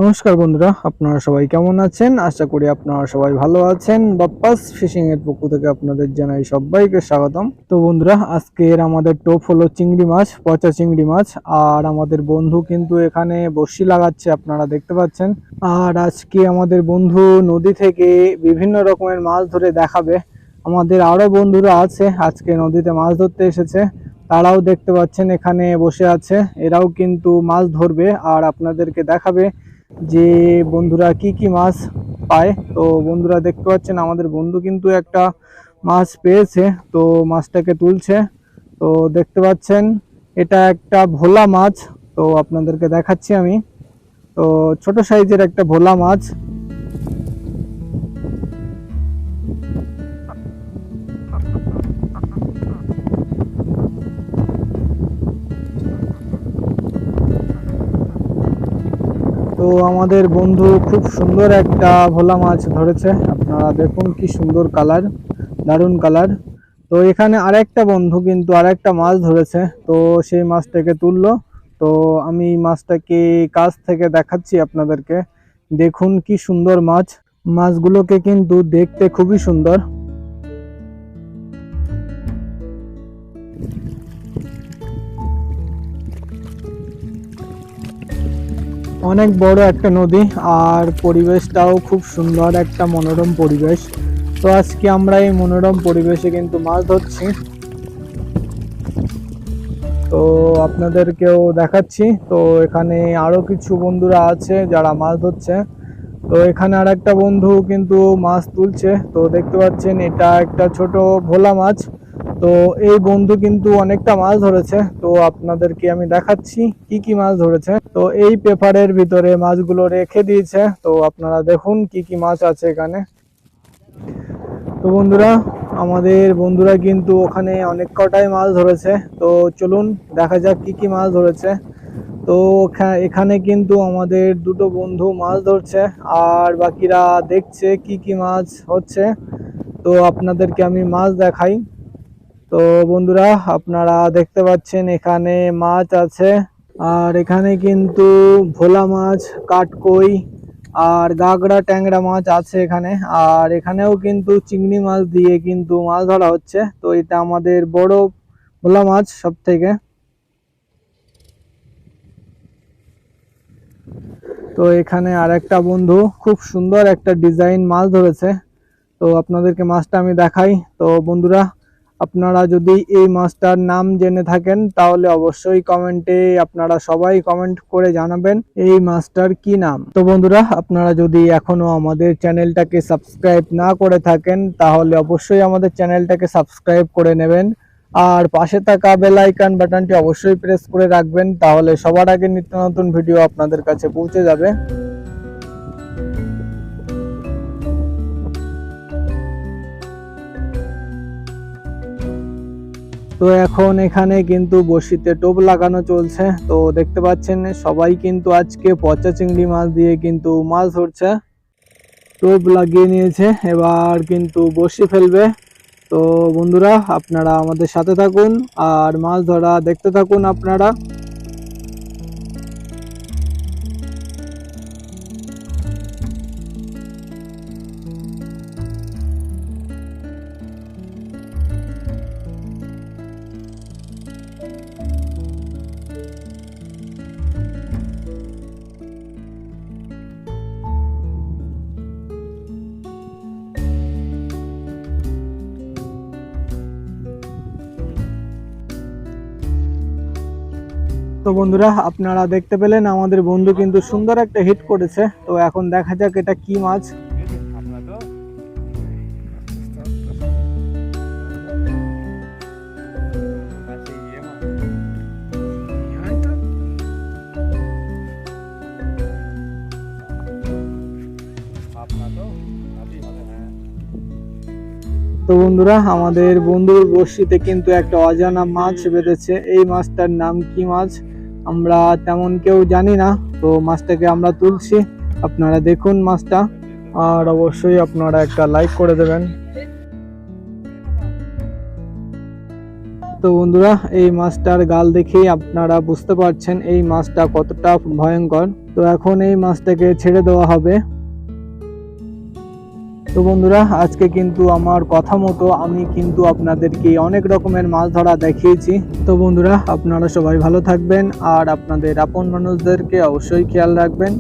নমস্কার বন্ধুরা, আপনারা সবাই কেমন আছেন? আশা করি আপনারা সবাই ভালো আছেন। বাপ্পাস ফিশিং এর পক্ষ থেকে আপনাদের জানাই সবাইকে স্বাগতম। তো বন্ধুরা, আজকের আমাদের টোপ হলো চিংড়ি মাছ, পচা চিংড়ি মাছ। আর আমাদের বন্ধু কিন্তু এখানে বড়শি লাগাচ্ছে, আপনারা দেখতে পাচ্ছেন। আর আজকে আমাদের বন্ধু নদী থেকে বিভিন্ন রকমের মাছ ধরে দেখাবে। আমাদের আরো বন্ধুরা আছে আজকে নদীতে মাছ ধরতে এসেছে, তারাও দেখতে পাচ্ছেন এখানে বসে আছে। এরাও কিন্তু মাছ ধরবে আর আপনাদেরকে দেখাবে যে বন্ধুরা কি কি মাছ পায়। তো বন্ধুরা দেখতে পাচ্ছেন আমাদের বন্ধু কিন্তু একটা মাছ পেয়েছে, তো মাছটাকে তুলছে। তো দেখতে পাচ্ছেন এটা একটা ভোলা মাছ, তো আপনাদেরকে দেখাচ্ছি আমি। তো ছোট সাইজের একটা ভোলা মাছ। তো আমাদের বন্ধু খুব সুন্দর একটা ভোলা মাছ ধরেছে, আপনারা দেখুন কি সুন্দর কালার, দারুণ কালার। তো এখানে আরেকটা বন্ধু কিন্তু আরেকটা মাছ ধরেছে, তো সেই মাছটাকে তুললো। তো আমি মাছটাকে কাছ থেকে দেখাচ্ছি আপনাদেরকে, দেখুন কি সুন্দর মাছ। মাছগুলোকে কিন্তু দেখতে খুবই সুন্দর। অনেক বড় একটা নদী আর পরিবেশটাও খুব সুন্দর, একটা মনোরম পরিবেশ। তো আজকে আমরা এই মনোরম পরিবেশে কিন্তু মাছ ধরছি, তো আপনাদেরকেও দেখাচ্ছি। তো এখানে আরো কিছু বন্ধুরা আছে যারা মাছ ধরছে। তো এখানে আর একটা বন্ধু কিন্তু মাছ তুলছে, তো দেখতে পাচ্ছেন এটা একটা ছোট ভোলা মাছ। তো এই বন্ধু কিন্তু অনেকটা মাছ ধরেছে, তো আপনাদেরকে আমি দেখাচ্ছি কি কি মাছ ধরেছে। তো এই পেপারের ভিতরে মাছগুলো রেখে দিয়েছে, তো আপনারা দেখুন কি কি মাছ আছে এখানে। তো বন্ধুরা, আমাদের বন্ধুরা কিন্তু ওখানে অনেক কটাই মাছ ধরেছে, তো চলুন দেখা যাক কি কি মাছ ধরেছে। তো এখানে কিন্তু আমাদের দুটো বন্ধু মাছ ধরছে আর বাকিরা দেখছে কি কি মাছ হচ্ছে। তো আপনাদেরকে আমি মাছ দেখাই। তো বন্ধুরা, আপনারা দেখতে পাচ্ছেন এখানে মাছ আছে। আর এখানে কিন্তু ভোলা মাছ, কাটকই আর গাগড়া ট্যাংরা মাছ আছে এখানে। আর এখানেও কিন্তু চিংড়ি মাছ দিয়ে কিন্তু মাছ ধরা হচ্ছে। তো এটা আমাদের বড় ভোলা মাছ সব থেকে। তো এখানে আর একটা বন্ধু খুব সুন্দর একটা ডিজাইন মাছ ধরেছে, তো আপনাদেরকে মাছটা আমি দেখাই। তো বন্ধুরা, আপনারা যদি এই মাছটার নাম জেনে থাকেন তাহলে অবশ্যই কমেন্টে আপনারা সবাই কমেন্ট করে জানাবেন এই মাছটার কি নাম। তো বন্ধুরা, আপনারা যদি এখনো আমাদের চ্যানেলটাকে সাবস্ক্রাইব না করে থাকেন তাহলে অবশ্যই আমাদের চ্যানেলটাকে সাবস্ক্রাইব করে নেবেন। আর পাশে থাকা বেল আইকন বাটনটি অবশ্যই প্রেস করে রাখবেন, তাহলে সবার আগে নিত্য নতুন ভিডিও আপনাদের কাছে পৌঁছে যাবে। তো এখন এখানে কিন্তু বড়শিতে টোপ লাগানো চলছে, তো দেখতে পাচ্ছেন সবাই কিন্তু আজকে পচা চিংড়ি মাছ দিয়ে কিন্তু মাছ ধরছে। টোপ লাগিয়ে নিয়েছে, এবার কিন্তু বড়শি ফেলবে। তো বন্ধুরা, আপনারা আমাদের সাথে থাকুন আর মাছ ধরা দেখতে থাকুন আপনারা। তো বন্ধুরা, আপনারা দেখতে পেলেন আমাদের বন্ধু কিন্তু সুন্দর একটা হিট করেছে। তো এখন দেখা যাক এটা কি মাছ। তো বন্ধুরা, আমাদের বন্ধুর বড়শিতে কিন্তু একটা অজানা মাছ বেঁধেছে। এই মাছটার নাম কি মাছ আমরা তেমন কেউ জানি না। তো মাছটাকে আমরা তুলছি, আপনারা দেখুন মাছটা। আর অবশ্যই আপনারা একটা লাইক করে দেবেন। তো বন্ধুরা, এই মাছটার গাল দেখেই আপনারা বুঝতে পারছেন এই মাছটা কতটা ভয়ঙ্কর। তো এখন এই মাছটাকে ছেড়ে দেওয়া হবে। তো বন্ধুরা, আজকে কিন্তু আমার কথা মতো আমি কিন্তু আপনাদেরকে অনেক রকমের মাছ ধরা দেখিয়েছি। তো বন্ধুরা, আপনারা সবাই ভালো থাকবেন আর আপনাদের আপন মানুষদেরকে অবশ্যই খেয়াল রাখবেন।